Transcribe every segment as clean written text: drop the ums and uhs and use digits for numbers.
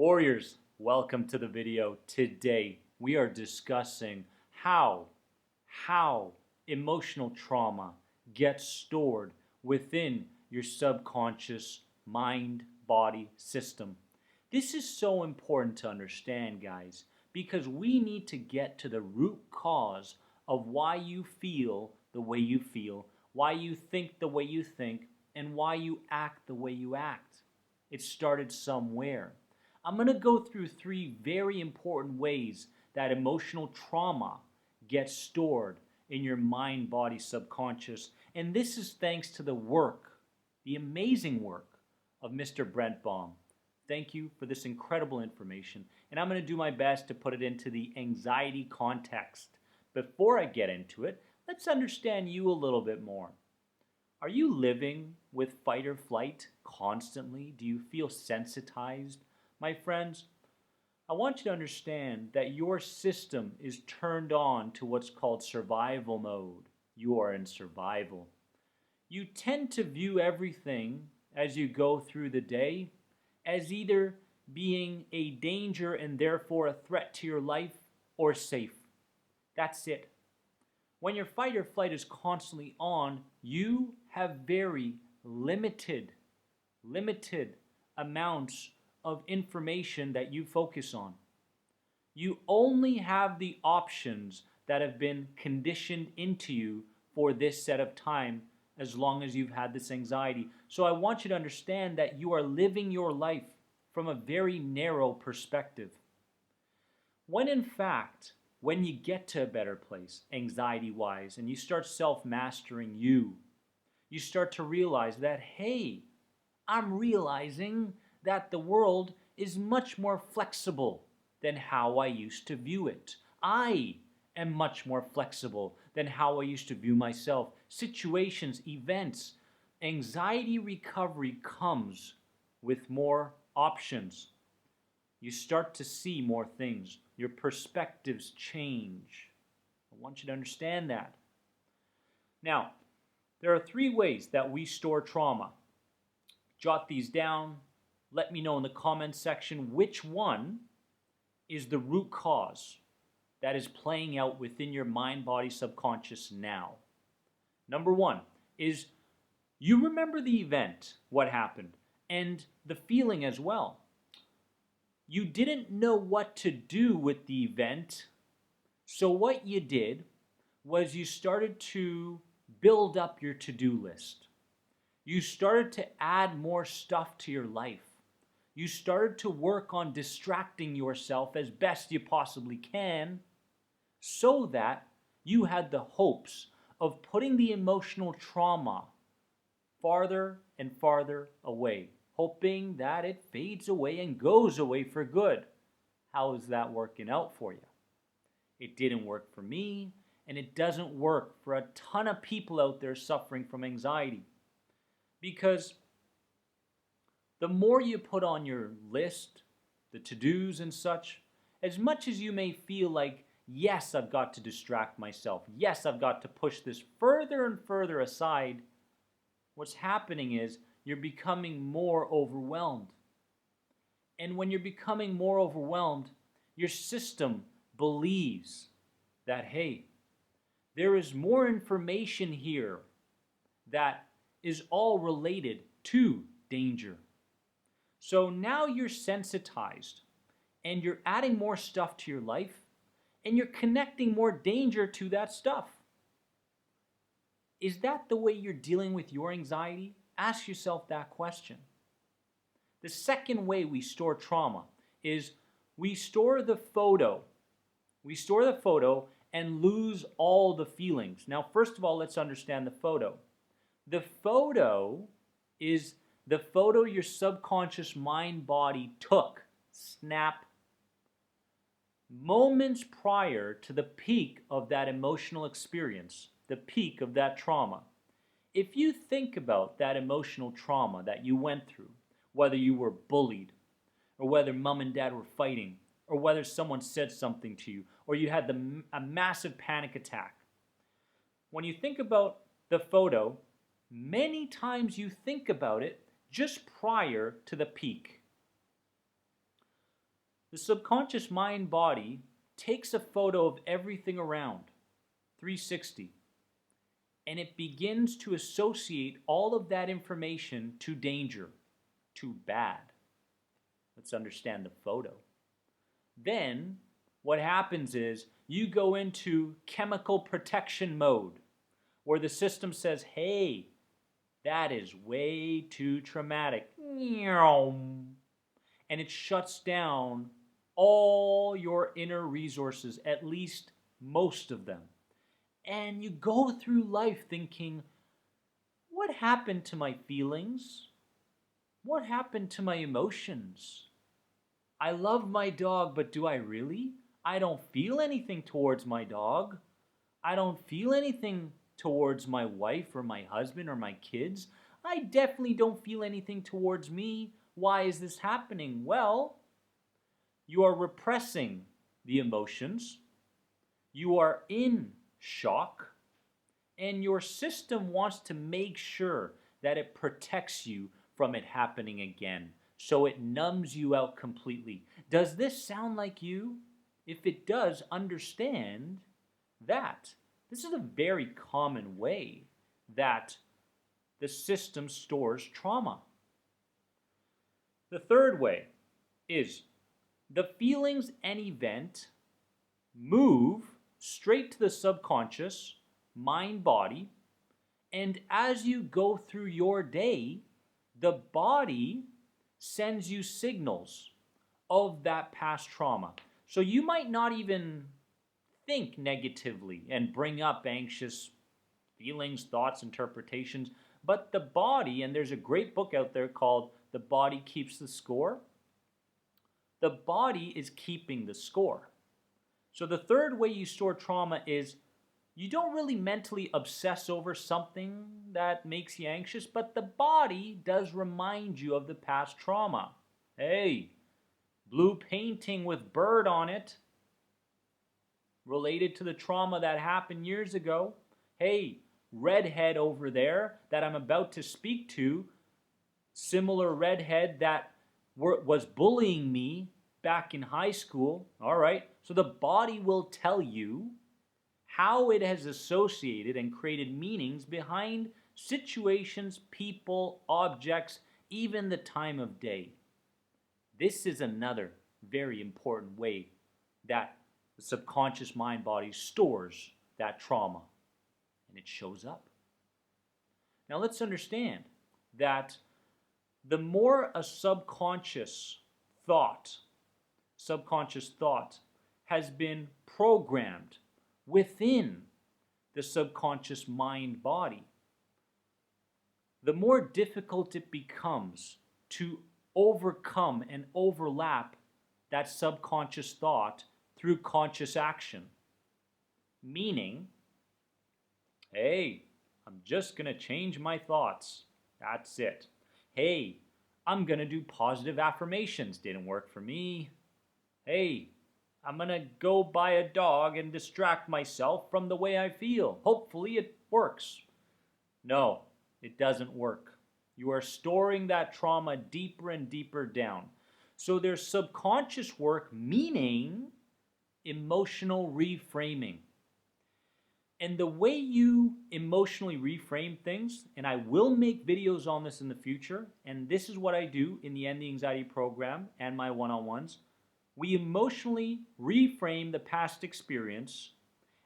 Warriors, welcome to the video. Today we are discussing how emotional trauma gets stored within your subconscious mind-body system. This is so important to understand, guys, because we need to get to the root cause of why you feel the way you feel, why you think the way you think, and why you act the way you act. It started somewhere. I'm going to go through three very important ways that emotional trauma gets stored in your mind, body, subconscious. And this is thanks to the work, the amazing work of Mr. Brent Baum. Thank you for this incredible information. And I'm going to do my best to put it into the anxiety context. Before I get into it, let's understand you a little bit more. Are you living with fight or flight constantly? Do you feel sensitized? My friends, I want you to understand that your system is turned on to what's called survival mode. You are in survival. You tend to view everything as you go through the day as either being a danger and therefore a threat to your life or safe. That's it. When your fight or flight is constantly on, you have very limited amounts of information that you focus on. You only have the options that have been conditioned into you for this set of time as long as you've had this anxiety. So I want you to understand that you are living your life from a very narrow perspective. When in fact, when you get to a better place, anxiety-wise, and you start self-mastering you start to realize that, hey, I'm realizing that the world is much more flexible than how I used to view it. I am much more flexible than how I used to view myself. Situations, events, anxiety recovery comes with more options. You start to see more things. Your perspectives change. I want you to understand that. Now, there are three ways that we store trauma. Jot these down. Let me know in the comments section which one is the root cause that is playing out within your mind, body, subconscious now. Number one is you remember the event, what happened, and the feeling as well. You didn't know what to do with the event, so what you did was you started to build up your to-do list. You started to add more stuff to your life. You started to work on distracting yourself as best you possibly can so that you had the hopes of putting the emotional trauma farther and farther away, hoping that it fades away and goes away for good. How is that working out for you? It didn't work for me, and it doesn't work for a ton of people out there suffering from anxiety. Because the more you put on your list, the to-dos and such, as much as you may feel like, yes, I've got to distract myself, yes, I've got to push this further and further aside, what's happening is you're becoming more overwhelmed. And when you're becoming more overwhelmed, your system believes that, hey, there is more information here that is all related to danger. So now you're sensitized and you're adding more stuff to your life and you're connecting more danger to that stuff. Is that the way you're dealing with your anxiety? Ask yourself that question. The second way we store trauma is we store the photo. We store the photo and lose all the feelings. Now, first of all, let's understand the photo. The photo is the photo your subconscious mind body took, snap, moments prior to the peak of that emotional experience, the peak of that trauma. If you think about that emotional trauma that you went through, whether you were bullied, or whether mom and dad were fighting, or whether someone said something to you, or you had a massive panic attack. When you think about the photo, many times you think about it just prior to the peak. The subconscious mind body takes a photo of everything around, 360, and it begins to associate all of that information to danger, to bad. Let's understand the photo. Then what happens is you go into chemical protection mode, where the system says, hey, that is way too traumatic. And it shuts down all your inner resources, at least most of them. And you go through life thinking, what happened to my feelings? What happened to my emotions? I love my dog, but do I really? I don't feel anything towards my dog. I don't feel anything towards my wife or my husband or my kids. I definitely don't feel anything towards me. Why is this happening? Well, you are repressing the emotions. You are in shock. And your system wants to make sure that it protects you from it happening again. So it numbs you out completely. Does this sound like you? If it does, understand that this is a very common way that the system stores trauma. The third way is the feelings and event move straight to the subconscious mind body, and as you go through your day, the body sends you signals of that past trauma. So you might not even think negatively and bring up anxious feelings, thoughts, interpretations, but the body, and there's a great book out there called The Body Keeps the Score. The body is keeping the score. So the third way you store trauma is you don't really mentally obsess over something that makes you anxious, but the body does remind you of the past trauma. Hey, blue painting with bird on it, related to the trauma that happened years ago. Hey, redhead over there that I'm about to speak to, similar redhead that was bullying me back in high school. All right, so the body will tell you how it has associated and created meanings behind situations, people, objects, even the time of day. This is another very important way that the subconscious mind body stores that trauma, and it shows up. Now let's understand that the more a subconscious thought has been programmed within the subconscious mind body, the more difficult it becomes to overcome and overlap that subconscious thought through conscious action. Meaning, hey, I'm just going to change my thoughts. That's it. Hey, I'm going to do positive affirmations. Didn't work for me. Hey, I'm going to go buy a dog and distract myself from the way I feel. Hopefully it works. No, it doesn't work. You are storing that trauma deeper and deeper down. So there's subconscious work, meaning emotional reframing. And the way you emotionally reframe things, and I will make videos on this in the future, and this is what I do in the End the Anxiety program and my one-on-ones. We emotionally reframe the past experience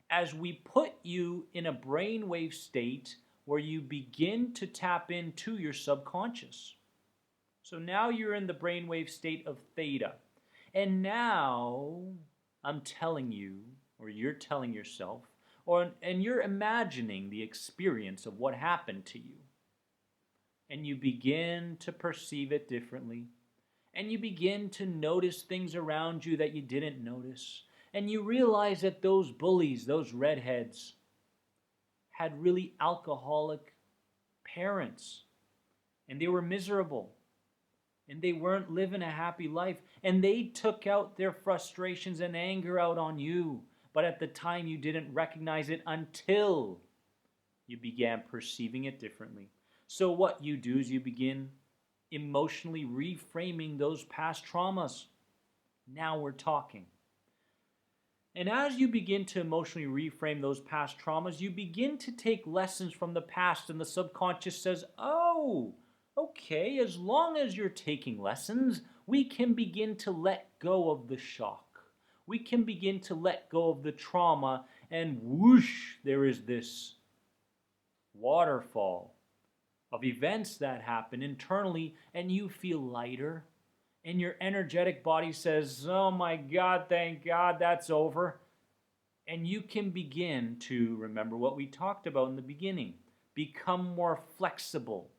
as we put you in a brainwave state where you begin to tap into your subconscious. So now you're in the brainwave state of theta. And now I'm telling you, or you're telling yourself, and you're imagining the experience of what happened to you. And you begin to perceive it differently. And you begin to notice things around you that you didn't notice. And you realize that those bullies, those redheads, had really alcoholic parents. And they were miserable. And they weren't living a happy life. And they took out their frustrations and anger out on you. But at the time you didn't recognize it until you began perceiving it differently. So what you do is you begin emotionally reframing those past traumas. Now we're talking. And as you begin to emotionally reframe those past traumas, you begin to take lessons from the past, and the subconscious says, oh, okay, as long as you're taking lessons, we can begin to let go of the shock. We can begin to let go of the trauma, and whoosh, there is this waterfall of events that happen internally, and you feel lighter. And your energetic body says, oh my God, thank God that's over. And you can begin to remember what we talked about in the beginning. Become more flexible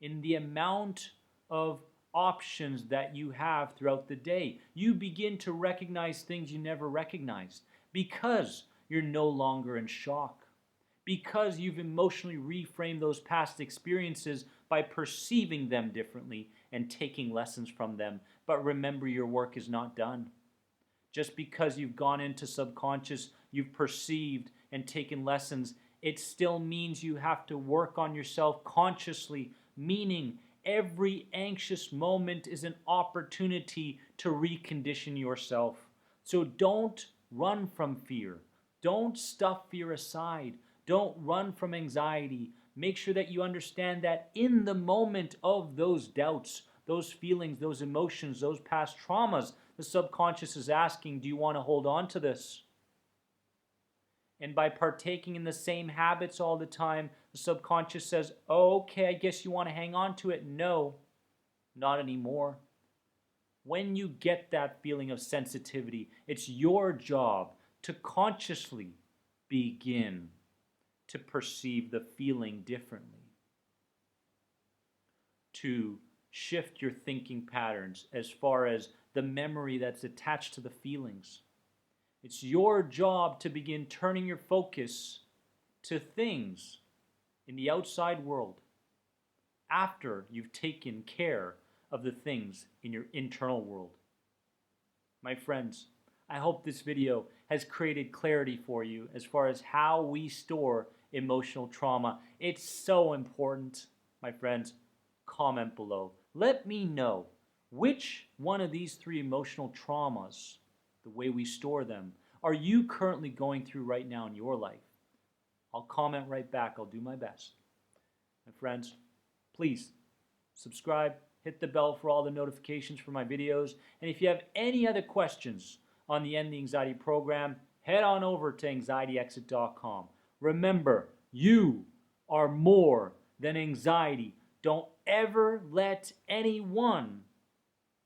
in the amount of options that you have throughout the day. You begin to recognize things you never recognized because you're no longer in shock. Because you've emotionally reframed those past experiences by perceiving them differently and taking lessons from them. But remember, your work is not done. Just because you've gone into subconscious, you've perceived and taken lessons, it still means you have to work on yourself consciously, meaning every anxious moment is an opportunity to recondition yourself. So don't run from fear. Don't stuff fear aside. Don't run from anxiety. Make sure that you understand that in the moment of those doubts, those feelings, those emotions, those past traumas, the subconscious is asking, do you want to hold on to this? And by partaking in the same habits all the time, the subconscious says, oh, okay, I guess you want to hang on to it. No, not anymore. When you get that feeling of sensitivity, it's your job to consciously begin to perceive the feeling differently, to shift your thinking patterns as far as the memory that's attached to the feelings. It's your job to begin turning your focus to things in the outside world after you've taken care of the things in your internal world. My friends, I hope this video has created clarity for you as far as how we store emotional trauma. It's so important, my friends. Comment below. Let me know which one of these three emotional traumas, the way we store them, are you currently going through right now in your life? I'll comment right back. I'll do my best. My friends, please subscribe, hit the bell for all the notifications for my videos, and if you have any other questions on the End the Anxiety program, head on over to anxietyexit.com. Remember, you are more than anxiety. Don't ever let anyone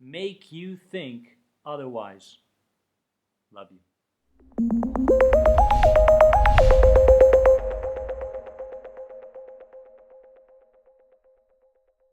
make you think otherwise. Love you.